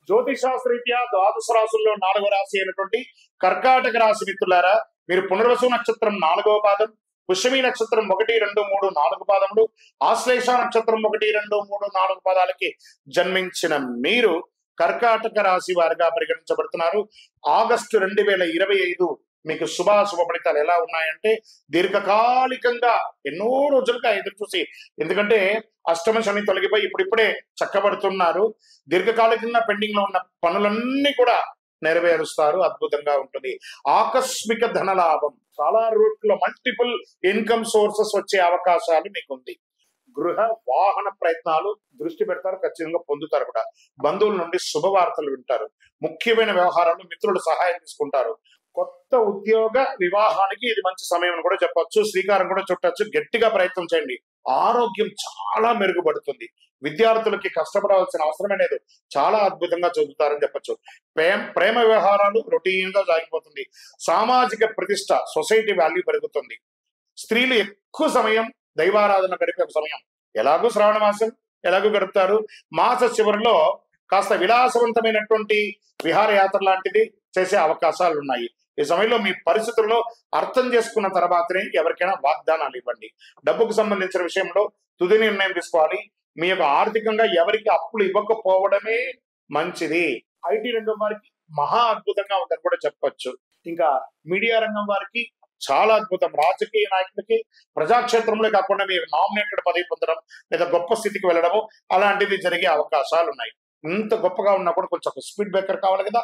జ్యోతిషాస్త్రరీత్యా ద్వాదశ రాశుల్లో 4వ రాశి అయినటువంటి కర్కాటక రాశి మిత్రులారా, మీరు పునర్వసు నక్షత్రం 4వ పాదం, పుష్యమి నక్షత్రం 1, 2, 3, 4 పాదములు, ఆశ్లేష నక్షత్రం 1, 2, 3, 4 పాదాలకి జన్మించిన మీరు కర్కాటక రాశి వారిగా పరిగణించబడుతున్నారు. ఆగస్టు 2025 మీకు శుభాశుభ ఫలితాలు ఎలా ఉన్నాయంటే, దీర్ఘకాలికంగా ఎన్నో రోజులుగా ఎదురు చూసి, ఎందుకంటే అష్టమ శని తొలగిపోయి ఇప్పుడిప్పుడే చక్కబడుతున్నారు. దీర్ఘకాలికంగా పెండింగ్ లో ఉన్న పనులన్నీ కూడా నెరవేరుస్తారు. అద్భుతంగా ఉంటుంది. ఆకస్మిక ధనలాభం, చాలా రూట్లో మల్టిపుల్ ఇన్కమ్ సోర్సెస్ వచ్చే అవకాశాలు మీకుంది. గృహ వాహన ప్రయత్నాలు దృష్టి పెడతారు, ఖచ్చితంగా పొందుతారు కూడా. బంధువుల నుండి శుభవార్తలు వింటారు. ముఖ్యమైన వ్యవహారాలు మిత్రులు సహాయం తీసుకుంటారు. కొత్త ఉద్యోగ వివాహానికి ఇది మంచి సమయం అని కూడా చెప్పొచ్చు. శ్రీకారం కూడా చుట్టచ్చు. గట్టిగా ప్రయత్నం చేయండి. ఆరోగ్యం చాలా మెరుగుపడుతుంది. విద్యార్థులకి కష్టపడవలసిన అవసరమే లేదు. చాలా అద్భుతంగా చదువుతారని చెప్పొచ్చు. ప్రేమ వ్యవహారాలు రొటీన్ గా సాగిపోతుంది. సామాజిక ప్రతిష్ట, సొసైటీ వాల్యూ పెరుగుతుంది. స్త్రీలు ఎక్కువ సమయం దైవారాధన గడిపే సమయం. ఎలాగూ శ్రావణ మాసం ఎలాగూ గడుపుతారు. మాస చివరిలో కాస్త విలాసవంతమైనటువంటి విహారయాత్ర లాంటిది చేసే అవకాశాలు ఉన్నాయి. ఈ సమయంలో మీ పరిస్థితుల్లో అర్థం చేసుకున్న తర్వాతనే ఎవరికైనా వాగ్దానాలు ఇవ్వండి. డబ్బుకు సంబంధించిన విషయంలో తుది నిర్ణయం తీసుకోవాలి. మీ యొక్క ఆర్థికంగా ఎవరికి అప్పులు ఇవ్వకపోవడమే మంచిది. ఐటీ రంగం వారికి మహా అద్భుతంగా ఉందని కూడా చెప్పొచ్చు. ఇంకా మీడియా రంగం వారికి చాలా అద్భుతం. రాజకీయ నాయకులకి ప్రజాక్షేత్రంలో కాకుండా మీరు నామినేటెడ్ పదవి పొందడం లేదా గొప్ప స్థితికి వెళ్ళడము అలాంటివి జరిగే అవకాశాలు ఉన్నాయి. ఇంత గొప్పగా ఉన్నా కూడా కొంచెం స్పీడ్ బ్రేకర్ కావాలి కదా.